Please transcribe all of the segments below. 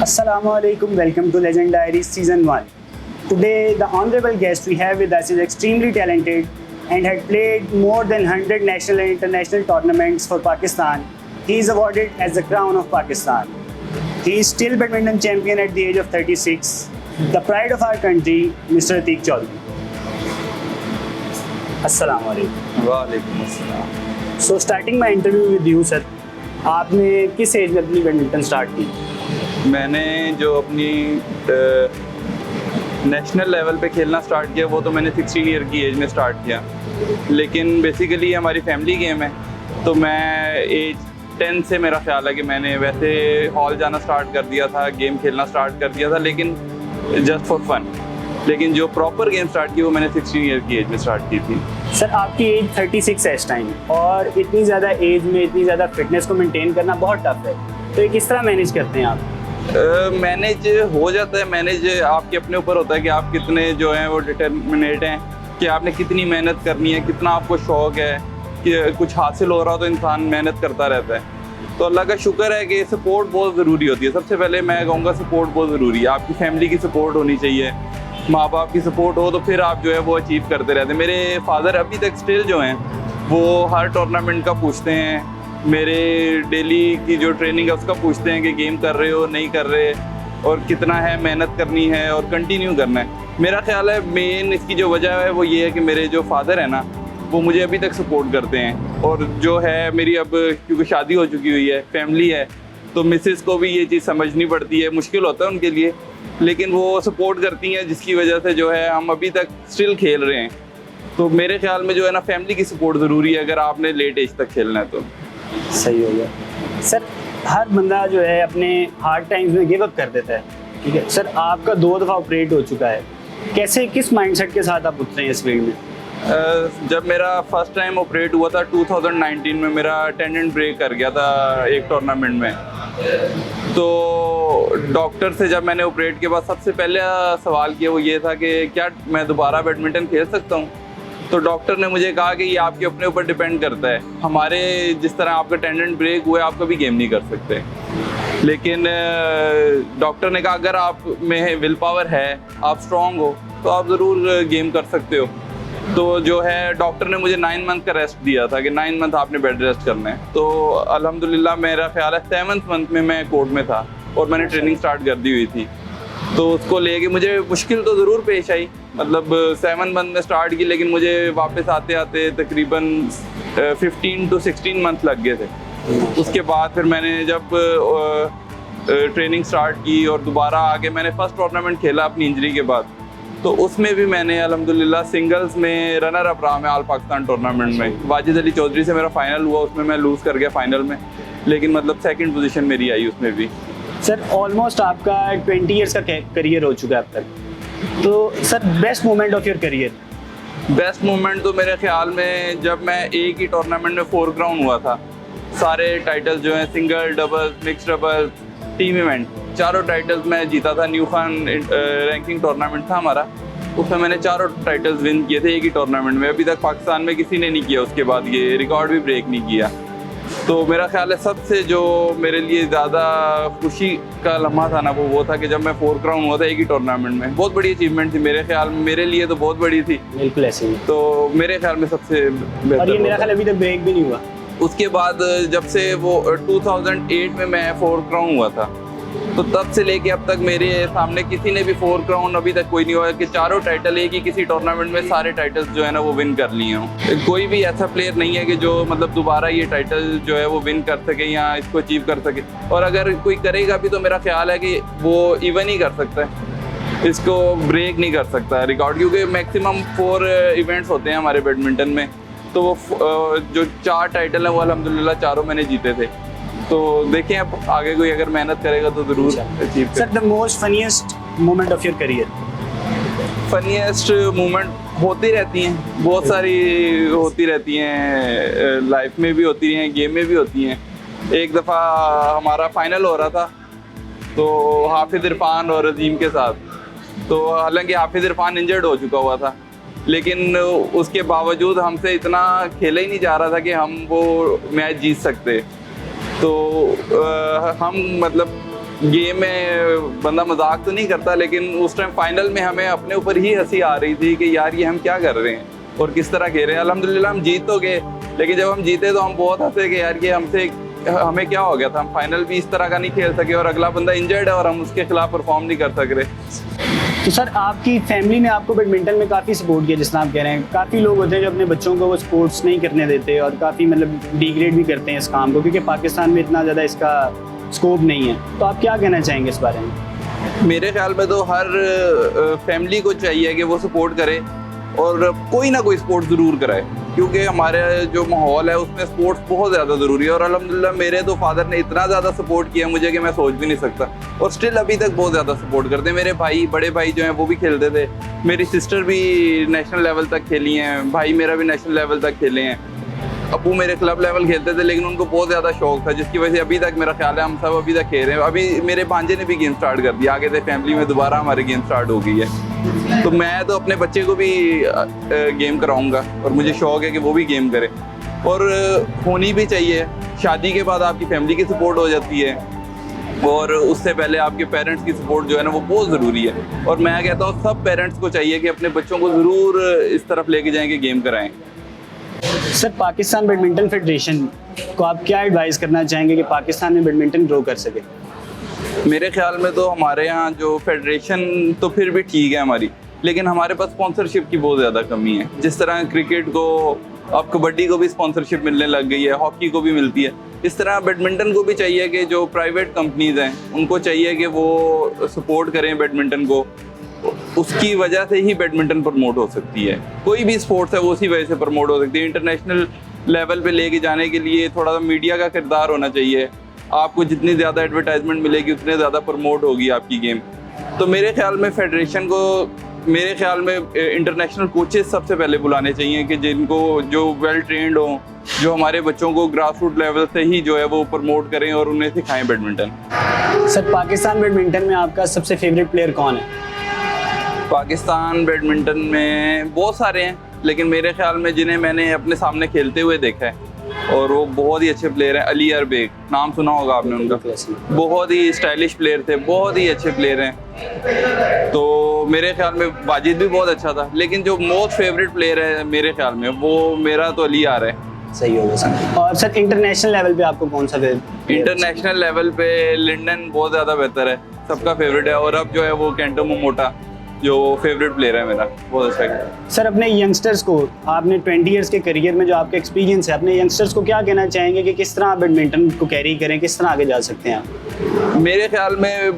Assalamualaikum, welcome to Legend Diaries Season 1. Today, the honorable guest we have with us is extremely talented and had played more than 100 national and international tournaments for Pakistan. He is awarded as the Crown of Pakistan. He is still badminton champion at the age of 36. The pride of our country, Mr. Atiq Chaudhary. Assalamualaikum. वालेकुम अस्सलाम। So, starting my interview with you, sir. आपने किस as में अपनी badminton start की? मैंने जो अपनी नेशनल लेवल पे खेलना स्टार्ट किया वो तो मैंने 16 ईयर की एज में स्टार्ट किया, लेकिन बेसिकली हमारी फैमिली गेम है। तो मैं एज 10 से मेरा ख्याल है कि मैंने वैसे हॉल जाना स्टार्ट कर दिया था, गेम खेलना स्टार्ट कर दिया था, लेकिन जस्ट फॉर फन। लेकिन जो प्रॉपर गेम स्टार्ट की वो मैंने 16 ईयर की एज में स्टार्ट की थी। सर, आपकी एज 36 है इस टाइम और इतनी ज़्यादा एज में इतनी ज़्यादा फिटनेस को मेंटेन करना बहुत टफ है, तो ये किस तरह मैनेज करते हैं आप? मैनेज हो जाता है। मैनेज आपके अपने ऊपर होता है कि आप कितने जो हैं वो डिटर्मिनेट हैं, कि आपने कितनी मेहनत करनी है, कितना आपको शौक़ है कि कुछ हासिल हो रहा हो तो इंसान मेहनत करता रहता है। तो अल्लाह का शुक्र है कि सपोर्ट बहुत ज़रूरी होती है। सबसे पहले मैं कहूँगा सपोर्ट बहुत ज़रूरी है। आपकी फैमिली की सपोर्ट होनी चाहिए, माँ बाप की सपोर्ट हो तो फिर आप जो है वो अचीव करते रहते हैं। मेरे फादर अभी तक स्टिल जो हैं वो हर टूर्नामेंट का पूछते हैं, मेरे डेली की जो ट्रेनिंग है उसका पूछते हैं कि गेम कर रहे हो नहीं कर रहे, और कितना है मेहनत करनी है और कंटिन्यू करना है। मेरा ख्याल है मेन इसकी जो वजह है वो ये है कि मेरे जो फादर है ना वो मुझे अभी तक सपोर्ट करते हैं। और जो है मेरी अब क्योंकि शादी हो चुकी हुई है, फैमिली है, तो मिसेस को भी ये चीज़ समझनी पड़ती है, मुश्किल होता है उनके लिए, लेकिन वो सपोर्ट करती हैं, जिसकी वजह से जो है हम अभी तक स्टिल खेल रहे हैं। तो मेरे ख्याल में जो है ना फैमिली की सपोर्ट ज़रूरी है अगर आपने लेट एज तक खेलना है तो। सही हो गया सर। हर बंदा जो है अपने हार्ड टाइम्स में गिव अप कर देता है, ठीक है सर। आपका 2 दफ़ा ऑपरेट हो चुका है, कैसे किस माइंडसेट के साथ आप उतरे हैं इस फील्ड में? जब मेरा फर्स्ट टाइम ऑपरेट हुआ था 2019 में, मेरा टेंडेंट ब्रेक कर गया था एक टूर्नामेंट में। तो डॉक्टर से जब मैंने ऑपरेट के बाद सबसे पहले सवाल किया वो ये था कि क्या मैं दोबारा बैडमिंटन खेल सकता हूँ। तो डॉक्टर ने मुझे कहा कि ये आपके अपने ऊपर डिपेंड करता है, हमारे जिस तरह आपका टेंडेंट ब्रेक हुआ है आप कभी गेम नहीं कर सकते। लेकिन डॉक्टर ने कहा अगर आप में विल पावर है, आप स्ट्रॉन्ग हो, तो आप ज़रूर गेम कर सकते हो। तो जो है डॉक्टर ने मुझे 9 मंथ का रेस्ट दिया था कि 9 मंथ आपने बेड रेस्ट करना है। तो अल्हम्दुलिल्लाह मेरा ख्याल है 7th मंथ में मैं कोर्ट में था और मैंने ट्रेनिंग स्टार्ट कर दी हुई थी। तो उसको लेके मुझे मुश्किल तो ज़रूर पेश आई, मतलब 7 मंथ में स्टार्ट की, लेकिन मुझे वापस आते आते तकरीबन 15 to 16 मंथ लग गए थे। उसके बाद फिर मैंने जब ट्रेनिंग स्टार्ट की और दोबारा आके मैंने फ़र्स्ट टूर्नामेंट खेला अपनी इंजरी के बाद, तो उसमें भी मैंने अल्हम्दुलिल्लाह सिंगल्स में रनर अप रहा मैं ऑल पाकिस्तान टूर्नामेंट में। वाजिद अली चौधरी से मेरा फाइनल हुआ, उसमें मैं लूज़ कर गया फाइनल में, लेकिन मतलब 2nd पोजीशन मेरी आई उसमें भी। सर, ऑलमोस्ट आपका 20 ईयर्स का करियर हो चुका है अब तक, तो sir best moment of your career? Best moment तो मेरे ख्याल में जब मैं एक ही टूर्नामेंट में 4 क्राउन हुआ था, सारे टाइटल्स जो हैं single, double, mix double, team event, चारों टाइटल्स मैं जीता था। न्यू खान रैंकिंग टूर्नामेंट था हमारा, उसमें मैंने चारों टाइटल्स विन किए थे एक ही टूर्नामेंट में। अभी तक पाकिस्तान में किसी ने नहीं किया, उसके बाद ये रिकॉर्ड भी ब्रेक नहीं किया। तो मेरा ख्याल है सबसे जो मेरे लिए ज़्यादा खुशी का लम्हा था ना वो था कि जब मैं 4 क्राउन हुआ था एक ही टूर्नामेंट में। बहुत बड़ी अचीवमेंट थी मेरे ख्याल में, मेरे लिए तो बहुत बड़ी थी। बिल्कुल ऐसे ही। तो मेरे ख्याल में सबसे बेहतर। और ये मेरा ख्याल अभी तक ब्रेक भी नहीं हुआ। उसके बाद जब से वो 2008 में मैं 4 क्राउन हुआ था, तो तब से लेके अब तक मेरे सामने किसी ने भी 4 क्राउन अभी तक कोई नहीं हुआ कि चारों टाइटल एक ही किसी टूर्नामेंट में सारे टाइटल्स जो है ना वो विन कर लिए हों। कोई भी ऐसा प्लेयर नहीं है कि जो मतलब दोबारा ये टाइटल जो है वो विन कर सके या इसको अचीव कर सके। और अगर कोई करेगा भी तो मेरा ख्याल है कि वो इवन ही कर सकता है, इसको ब्रेक नहीं कर सकता रिकॉर्ड, क्योंकि मैक्सिमम 4 इवेंट्स होते हैं हमारे बैडमिंटन में। तो वो जो 4 टाइटल हैं वो अल्हम्दुलिल्लाह चारों मैंने जीते थे। तो देखें अब आगे कोई अगर मेहनत करेगा तो ज़रूर achieve. Sir, the most funniest moment of your career? Funniest moment होती रहती हैं, बहुत सारी होती रहती हैं, लाइफ में भी होती हैं, गेम में भी होती हैं। एक दफ़ा हमारा फाइनल हो रहा था तो हाफिज़ इरफान और अजीम के साथ, तो हालांकि हाफिज़ इरफान इंजर्ड हो चुका हुआ था, लेकिन उसके बावजूद हमसे इतना खेला ही नहीं जा रहा था कि हम वो मैच जीत सकते। तो हम मतलब गेम में बंदा मजाक तो नहीं करता, लेकिन उस टाइम फाइनल में हमें अपने ऊपर ही हंसी आ रही थी कि यार ये हम क्या कर रहे हैं और किस तरह खेल रहे हैं। अल्हम्दुलिल्लाह हम जीत तो गए, लेकिन जब हम जीते तो हम बहुत हंसे कि यार ये हमें क्या हो गया था, हम फाइनल भी इस तरह का नहीं खेल सके और अगला बंदा इंजर्ड है और हम उसके खिलाफ परफॉर्म नहीं कर सक रहे। तो सर आपकी फैमिली ने आपको बैडमिंटन में काफ़ी सपोर्ट किया, जिस तरह आप कह रहे हैं काफ़ी लोग होते हैं जो अपने बच्चों को वो स्पोर्ट्स नहीं करने देते और काफ़ी मतलब डिग्रेड भी करते हैं इस काम को, क्योंकि पाकिस्तान में इतना ज़्यादा इसका स्कोप नहीं है। तो आप क्या कहना चाहेंगे इस बारे में? मेरे ख्याल में तो हर फैमिली को चाहिए कि वो सपोर्ट करे और कोई ना कोई स्पोर्ट ज़रूर कराए, क्योंकि हमारे जो माहौल है उसमें स्पोर्ट्स बहुत ज़्यादा ज़रूरी है। और अल्हम्दुलिल्लाह मेरे तो फादर ने इतना ज़्यादा सपोर्ट किया मुझे कि मैं सोच भी नहीं सकता, और स्टिल अभी तक बहुत ज़्यादा सपोर्ट करते हैं। मेरे भाई, बड़े भाई जो हैं वो भी खेलते थे, मेरी सिस्टर भी नेशनल लेवल तक खेली हैं, भाई मेरा भी नेशनल लेवल तक खेले हैं, अबू मेरे क्लब लेवल खेलते थे, लेकिन उनको बहुत ज़्यादा शौक था, जिसकी वजह से अभी तक मेरा ख्याल है हम सब अभी तक खेल रहे हैं। अभी मेरे भांजे ने भी गेम स्टार्ट कर दिया, आगे से फैमिली में दोबारा हमारी गेम स्टार्ट हो गई है। तो मैं तो अपने बच्चे को भी गेम कराऊंगा और मुझे शौक है कि वो भी गेम करे, और होनी भी चाहिए। शादी के बाद आपकी फैमिली की सपोर्ट हो जाती है और उससे पहले आपके पेरेंट्स की सपोर्ट जो है ना वो बहुत ज़रूरी है। और मैं कहता हूँ सब पेरेंट्स को चाहिए कि अपने बच्चों को ज़रूर इस तरफ लेके जाएं कि गेम कराएं। सर पाकिस्तान बैडमिंटन फेडरेशन को आप क्या एडवाइस करना चाहेंगे कि पाकिस्तान में बैडमिंटन ग्रो कर सके? मेरे ख्याल में तो हमारे यहाँ जो फेडरेशन तो फिर भी ठीक है हमारी, लेकिन हमारे पास स्पॉन्सरशिप की बहुत ज़्यादा कमी है। जिस तरह क्रिकेट को, अब कबड्डी को भी स्पॉन्सरशिप मिलने लग गई है, हॉकी को भी मिलती है, इस तरह बैडमिंटन को भी चाहिए कि जो प्राइवेट कंपनीज़ हैं उनको चाहिए कि वो सपोर्ट करें बैडमिंटन को। उसकी वजह से ही बैडमिंटन प्रमोट हो सकती है। कोई भी स्पोर्ट्स है वो उसी वजह से प्रमोट हो सकती है। इंटरनेशनल लेवल पे लेके जाने के लिए थोड़ा सा मीडिया का किरदार होना चाहिए। आपको जितनी ज़्यादा एडवर्टाइजमेंट मिलेगी उतने ज़्यादा प्रमोट होगी आपकी गेम। तो मेरे ख्याल में फेडरेशन को, मेरे ख्याल में इंटरनेशनल कोचेस सबसे पहले बुलाने चाहिए कि जिनको जो वेल ट्रेंड हो, जो हमारे बच्चों को ग्रास रूट लेवल से ही जो है वो प्रमोट करें और उन्हें सिखाएं बैडमिंटन। सर पाकिस्तान बैडमिंटन में आपका सबसे फेवरेट प्लेयर कौन है? पाकिस्तान बैडमिंटन में बहुत सारे हैं, लेकिन मेरे ख्याल में जिन्हें मैंने अपने सामने खेलते हुए देखा है और वो बहुत ही अच्छे प्लेयर हैं, अली अरबेक, नाम सुना होगा आपने उनका, बहुत ही स्टाइलिश प्लेयर थे, बहुत ही अच्छे प्लेयर हैं। तो मेरे ख्याल में वाजिद भी बहुत अच्छा था, लेकिन जो मोस्ट फेवरेट प्लेयर है मेरे ख्याल में वो मेरा तो अली आर है। सही होगा सर। और सर इंटरनेशनल लेवल पे आपको कौन सा फेवरेट? इंटरनेशनल लेवल पे लिंडन बहुत ज़्यादा बेहतर है, सबका फेवरेट है। और अब जो है वो केंटो मोमोटा जो फेवरेट प्लेयर है मेरा, बहुत अच्छा है। सर अपने यंगस्टर्स को, आपने 20 इयर्स के करियर में जो आपका एक्सपीरियंस है, अपने यंगस्टर्स को क्या कहना चाहेंगे कि किस तरह आप बैडमिंटन को कैरी करें, किस तरह आगे जा सकते हैं आप? मेरे ख्याल में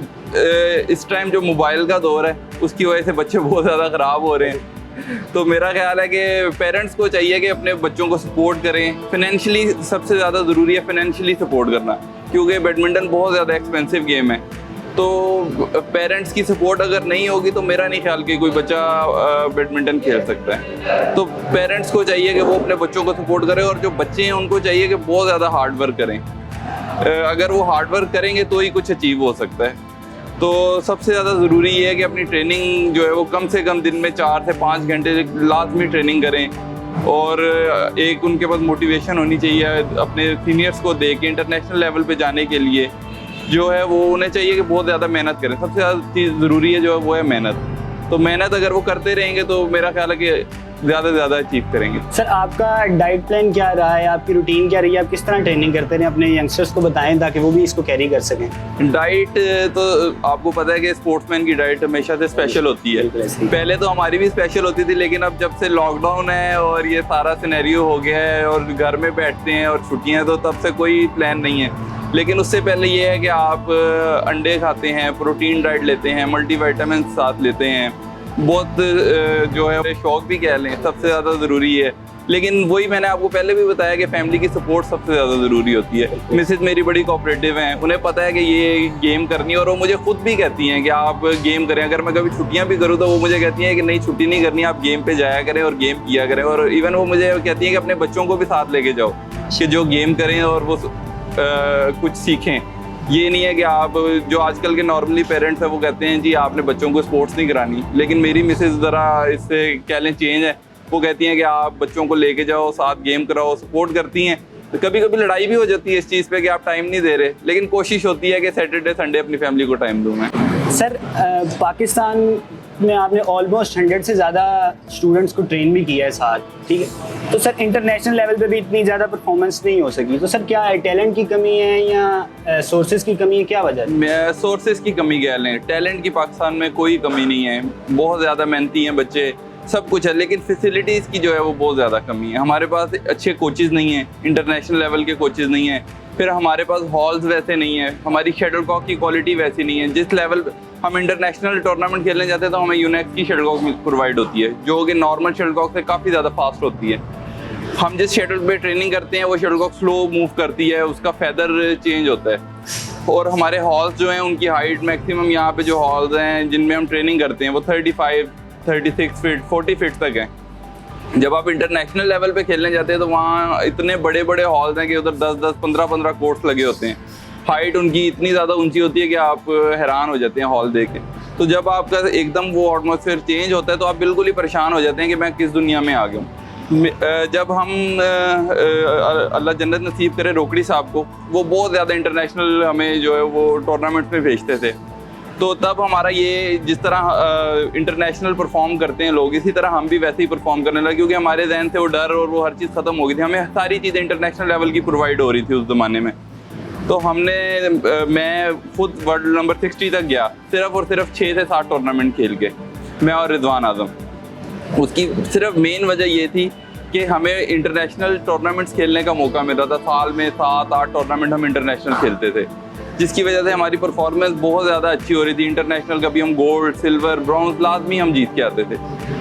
इस टाइम जो मोबाइल का दौर है उसकी वजह से बच्चे बहुत ज़्यादा ख़राब हो रहे हैं। तो मेरा ख्याल है कि पेरेंट्स को चाहिए कि अपने बच्चों को सपोर्ट करें। फिनेंशियली सबसे ज़्यादा ज़रूरी है फिनेंशियली सपोर्ट करना, क्योंकि बैडमिंटन बहुत ज़्यादा एक्सपेंसिव गेम है। तो पेरेंट्स की सपोर्ट अगर नहीं होगी तो मेरा नहीं ख्याल कि कोई बच्चा बैडमिंटन खेल सकता है। तो पेरेंट्स को चाहिए कि वो अपने बच्चों को सपोर्ट करें, और जो बच्चे हैं उनको चाहिए कि बहुत ज़्यादा हार्ड वर्क करें। अगर वो हार्ड वर्क करेंगे तो ही कुछ अचीव हो सकता है। तो सबसे ज़्यादा ज़रूरी ये है कि अपनी ट्रेनिंग जो है वो कम से कम दिन में 4 से 5 घंटे लाजमी ट्रेनिंग करें, और एक उनके पास मोटिवेशन होनी चाहिए अपने सीनियर्स को देख के इंटरनेशनल लेवल पे जाने के लिए। जो है वो उन्हें चाहिए कि बहुत ज़्यादा मेहनत करें। सबसे ज़्यादा चीज़ ज़रूरी है जो है वो है मेहनत। तो मेहनत अगर वो करते रहेंगे तो मेरा ख्याल है कि ज़्यादा से ज़्यादा अचीव करेंगे। सर आपका डाइट प्लान क्या रहा है, आपकी रूटीन क्या रही है, आप किस तरह ट्रेनिंग करते हैं, अपने यंगस्टर्स को बताएं ताकि वो भी इसको कैरी कर सकें? डाइट तो आपको पता है कि स्पोर्ट्समैन की डाइट हमेशा से स्पेशल होती है। पहले तो हमारी भी स्पेशल होती थी, लेकिन अब जब से लॉकडाउन है और ये सारा सिनेरियो हो गया है और घर में बैठते हैं और छुट्टियाँ, तो तब से कोई प्लान नहीं है। लेकिन उससे पहले ये है कि आप अंडे खाते हैं, प्रोटीन डाइट लेते हैं, मल्टीविटामिन साथ लेते हैं, बहुत जो है शौक भी कह लें सबसे ज़्यादा ज़रूरी है। लेकिन वही मैंने आपको पहले भी बताया कि फैमिली की सपोर्ट सबसे ज़्यादा ज़रूरी होती है। मिसेज मेरी बड़ी कोऑपरेटिव हैं, उन्हें पता है कि ये गेम करनी है, और वो मुझे खुद भी कहती हैं कि आप गेम करें। अगर मैं कभी छुट्टियां भी करूँ तो वो मुझे कहती हैं कि नहीं, छुट्टी नहीं करनी, आप गेम पे जाया करें और गेम किया करें। और इवन वो मुझे कहती हैं कि अपने बच्चों को भी साथ लेके जाओ कि जो गेम करें और वो कुछ सीखें। ये नहीं है कि आप, जो आजकल के नॉर्मली पेरेंट्स हैं वो कहते हैं जी आपने बच्चों को स्पोर्ट्स नहीं करानी, लेकिन मेरी मिसेज ज़रा इससे कह लें चेंज है। वो कहती हैं कि आप बच्चों को लेके जाओ, साथ गेम कराओ, सपोर्ट करती हैं। कभी कभी लड़ाई भी हो जाती है इस चीज़ पे कि आप टाइम नहीं दे रहे, लेकिन कोशिश होती है कि सैटरडे संडे अपनी फैमिली को टाइम दूँ मैं। सर पाकिस्तान में आपने ऑलमोस्ट 100 से ज़्यादा स्टूडेंट्स को ट्रेन भी किया है साथ, ठीक है, तो सर इंटरनेशनल लेवल पे भी इतनी ज़्यादा परफॉर्मेंस नहीं हो सकी, तो सर क्या है, टैलेंट की कमी है या सोर्सेज की कमी है, क्या वजह है? सोर्सेज की कमी कह लें, टैलेंट की पाकिस्तान में कोई कमी नहीं है, बहुत ज़्यादा मेहनती हैं बच्चे, सब कुछ है, लेकिन फैसिलिटीज़ की जो है वो बहुत ज़्यादा कमी है। हमारे पास अच्छे कोचेज़ नहीं हैं, इंटरनेशनल लेवल के कोचेज़ नहीं हैं, फिर हमारे पास हॉल्स वैसे नहीं है, हमारी शटलकॉक की क्वालिटी वैसी नहीं है। जिस लेवल हम इंटरनेशनल टूर्नामेंट खेलने जाते हैं तो हमें यूनेक्स की शटलकॉक प्रोवाइड होती है, जो कि नॉर्मल शटलकॉक से काफ़ी ज़्यादा फास्ट होती है। हम जिस शटल पे ट्रेनिंग करते हैं वो शटलकॉक स्लो मूव करती है, उसका फैदर चेंज होता है। और हमारे हॉल्स जो हैं उनकी हाइट मैक्सिमम यहाँ पे जो हॉल्स हैं जिनमें हम ट्रेनिंग करते हैं वो 35, 36 फीट, 40 फीट तक हैं। जब आप इंटरनेशनल लेवल पे खेलने जाते हैं तो वहाँ इतने बड़े बड़े हॉल्स हैं कि उधर 10-10, 15-15 कोर्ट्स लगे होते हैं। हाइट उनकी इतनी ज़्यादा ऊंची होती है कि आप हैरान हो जाते हैं हॉल देख के। तो जब आपका एकदम वो एटमॉस्फेयर चेंज होता है तो आप बिल्कुल ही परेशान हो जाते हैं कि मैं किस दुनिया में आ गया हूँ। जब हम अल्लाह जन्नत नसीब करे रोकड़ी साहब को, वो बहुत ज़्यादा इंटरनेशनल हमें जो है वो टूर्नामेंट में भेजते थे, तो तब हमारा ये जिस तरह इंटरनेशनल परफॉर्म करते हैं लोग, इसी तरह हम भी वैसे ही परफॉर्म करने लगे, क्योंकि हमारे जहन से वो डर और वो हर चीज़ ख़त्म हो गई थी। हमें सारी चीज़ें इंटरनेशनल लेवल की प्रोवाइड हो रही थी उस ज़माने में। तो मैं खुद वर्ल्ड नंबर 60 तक गया, सिर्फ और सिर्फ 6 से 7 टूर्नामेंट खेल के, मैं और रिजवान आज़म। उसकी सिर्फ मेन वजह ये थी कि हमें इंटरनेशनल टूर्नामेंट्स खेलने का मौका मिला था। साल में 7-8 टूर्नामेंट हम इंटरनेशनल खेलते थे, जिसकी वजह से हमारी परफॉर्मेंस बहुत ज़्यादा अच्छी हो रही थी। इंटरनेशनल कभी हम गोल्ड, सिल्वर, ब्रॉन्ज लाजमी हम जीत के आते थे।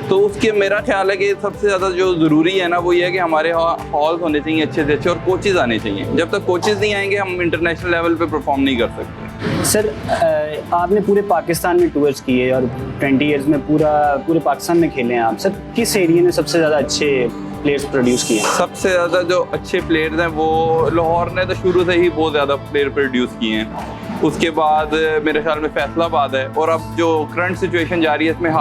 तो उसके मेरा ख्याल है कि सबसे ज़्यादा जो ज़रूरी है ना वो ये है कि हमारे हॉल्स होने चाहिए अच्छे से अच्छे और कोचेज़ आने चाहिए। जब तक कोचेज़ नहीं आएंगे हम इंटरनेशनल लेवल पे परफॉर्म नहीं कर सकते। सर आपने पूरे पाकिस्तान में टूर्स किए और 20 ईयर्स में पूरे पाकिस्तान में खेले हैं आप, सर किस एरिया ने सबसे ज़्यादा अच्छे प्लेयर्स प्रोड्यूस किए हैं? सबसे ज़्यादा जो अच्छे प्लेयर्स हैं वो लाहौर ने तो शुरू से ही बहुत ज़्यादा प्लेयर प्रोड्यूस किए हैं। उसके बाद मेरे ख्याल में फैसलाबाद है, और अब जो करंट सिचुएशन जा रही है इसमें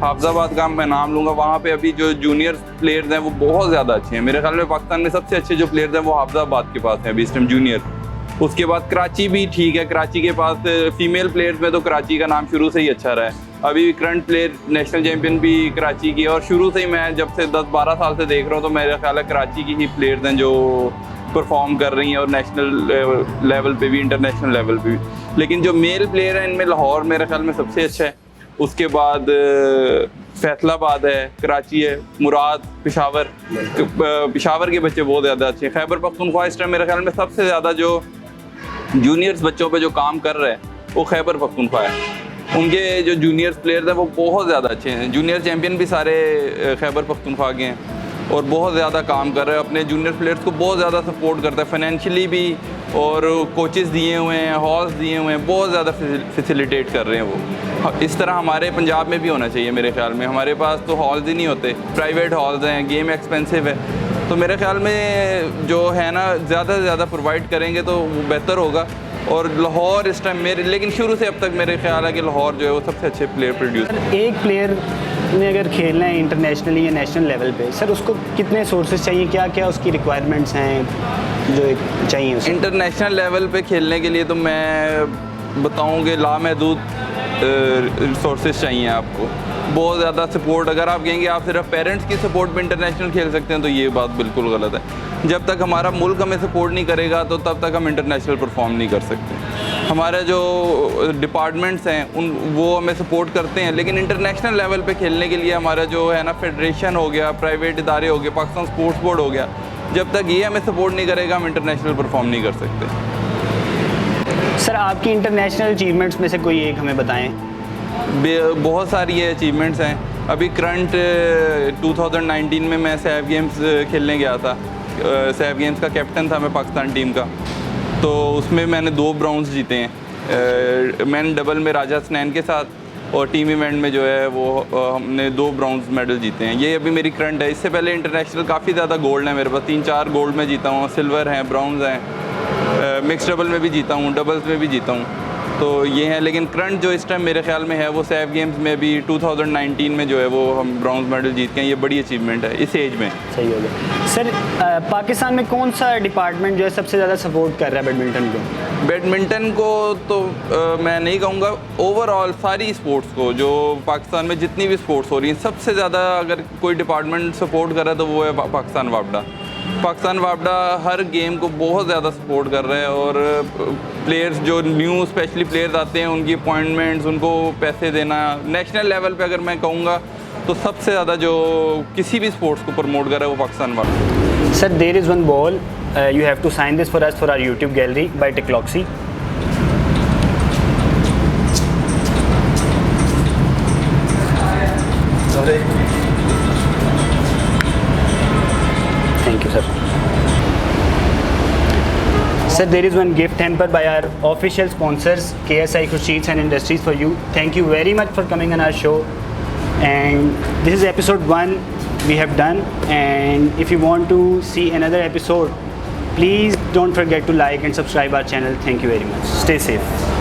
हाफजाबाद का मैं नाम लूँगा। वहाँ पे अभी जो जूनियर प्लेयर्स हैं वो बहुत ज़्यादा अच्छे हैं। मेरे ख्याल में पाकिस्तान में सबसे अच्छे जो प्लेयर्स हैं वो हाफजाबाद के पास हैं अभी इस टाइम जूनियर। उसके बाद कराची भी ठीक है, कराची के पास फीमेल प्लेयर्स में तो कराची का नाम शुरू से ही अच्छा रहा है। अभी करंट प्लेयर नेशनल चैंपियन भी कराची की, और शुरू से ही मैं जब से 10-12 साल से देख रहा हूँ तो मेरा ख्याल है कराची की ही प्लेयर्स हैं जो परफॉर्म कर रही हैं, और नेशनल लेवल पे भी, इंटरनेशनल लेवल पे भी। लेकिन जो मेल प्लेयर हैं इनमें लाहौर मेरे ख्याल में सबसे अच्छा है। उसके बाद फैसलाबाद है, कराची है, मुराद, पेशावर के बच्चे बहुत ज़्यादा अच्छे हैं। खैबर पख्तूनख्वा इस टाइम मेरे ख्याल में सबसे ज़्यादा जो जूनियर्स बच्चों पे जो काम कर रहे हैं वो खैबर पख्तूनख्वा है। उनके जो जूनियर्स प्लेयर्स हैं वो बहुत ज़्यादा अच्छे हैं। जूनियर चैंपियन भी सारे खैबर पख्तूनख्वा के हैं और बहुत ज़्यादा काम कर रहे हैं, अपने जूनियर प्लेयर्स को बहुत ज़्यादा सपोर्ट करता है फाइनेंशियली भी, और कोचेस दिए हुए हैं, हॉल्स दिए हुए हैं, बहुत ज़्यादा फैसिलिटेट कर रहे हैं वो। इस तरह हमारे पंजाब में भी होना चाहिए मेरे ख्याल में। हमारे पास तो हॉल्स ही नहीं होते, प्राइवेट हॉल्स हैं, गेम एक्सपेंसिव है, तो मेरे ख्याल में जो है ना ज़्यादा से ज़्यादा प्रोवाइड करेंगे तो वो बेहतर होगा। और लाहौर इस टाइम लेकिन शुरू से अब तक मेरे ख्याल है कि लाहौर जो है वो सबसे अच्छे प्लेयर प्रोड्यूस। एक प्लेयर ने अगर खेलना है इंटरनेशनली या नेशनल लेवल पे, सर उसको कितने सोर्सेज चाहिए, क्या क्या उसकी रिक्वायरमेंट्स हैं जो चाहिए उसे? इंटरनेशनल लेवल पे खेलने के लिए तो मैं बताऊँ कि लामहदूद रिसोर्सेज चाहिए आपको, बहुत ज़्यादा सपोर्ट। अगर आप कहेंगे आप सिर्फ पेरेंट्स की सपोर्ट पे इंटरनेशनल खेल सकते हैं तो ये बात बिल्कुल गलत है। जब तक हमारा मुल्क हमें सपोर्ट नहीं करेगा तो तब तक हम इंटरनेशनल परफॉर्म नहीं कर सकते। हमारे जो डिपार्टमेंट्स हैं वो हमें सपोर्ट करते हैं, लेकिन इंटरनेशनल लेवल पे खेलने के लिए हमारा जो है ना फेडरेशन हो गया, प्राइवेट इदारे हो गए, पाकिस्तान स्पोर्ट्स बोर्ड हो गया, जब तक ये हमें सपोर्ट नहीं करेगा हम इंटरनेशनल परफॉर्म नहीं कर सकते। सर आपकी इंटरनेशनल अचीवमेंट्स में से कोई एक हमें बताएं। बहुत सारी ये अचीवमेंट्स हैं। अभी करंट 2019 में मैं सैफ गेम्स खेलने गया था। सैफ गेम्स का कैप्टन था मैं पाकिस्तान टीम का, तो उसमें मैंने 2 ब्राउन्स जीते हैं। मैन डबल में राजा हसनैन के साथ, और टीम इवेंट में जो है वो हमने 2 ब्राउन्स मेडल जीते हैं। ये अभी मेरी करंट है। इससे पहले इंटरनेशनल काफ़ी ज़्यादा गोल्ड है मेरे पास, 3-4 गोल्ड में जीता हूँ, सिल्वर हैं, ब्राउन्स हैं, मिक्स डबल में भी जीता हूँ, डबल्स में भी जीता हूँ। तो ये है। लेकिन करंट जो इस टाइम मेरे ख्याल में है वो सैफ गेम्स में भी 2019 में जो है वो हम ब्रॉन्ज मेडल जीत के हैं। ये बड़ी अचीवमेंट है इस एज में। सही हो गया सर। पाकिस्तान में कौन सा डिपार्टमेंट जो है सबसे ज़्यादा सपोर्ट कर रहा है बैडमिंटन को? बैडमिंटन को तो मैं नहीं कहूँगा, ओवरऑल सारी स्पोर्ट्स को, जो पाकिस्तान में जितनी भी स्पोर्ट्स हो रही हैं सबसे ज़्यादा अगर कोई डिपार्टमेंट सपोर्ट कर रहा है तो वो है पाकिस्तान वापडा। पाकिस्तान वापडा हर गेम को बहुत ज़्यादा सपोर्ट कर रहा है और प्लेयर्स जो न्यू स्पेशली प्लेयर्स आते हैं उनकी अपॉइंटमेंट्स, उनको पैसे देना, नेशनल लेवल पे अगर मैं कहूँगा तो सबसे ज़्यादा जो किसी भी स्पोर्ट्स को प्रमोट कर रहा है वो पाकिस्तान वापडा। Sir there is one ball, you have to sign this for us for our YouTube gallery by Teklaxy. Thank you, sir. Sir, there is one gift hamper by our official sponsors, KSI Khurshid and Industries for you. Thank you very much for coming on our show. And this is episode 1 we have done. And if you want to see another episode, please don't forget to like and subscribe our channel. Thank you very much. Stay safe.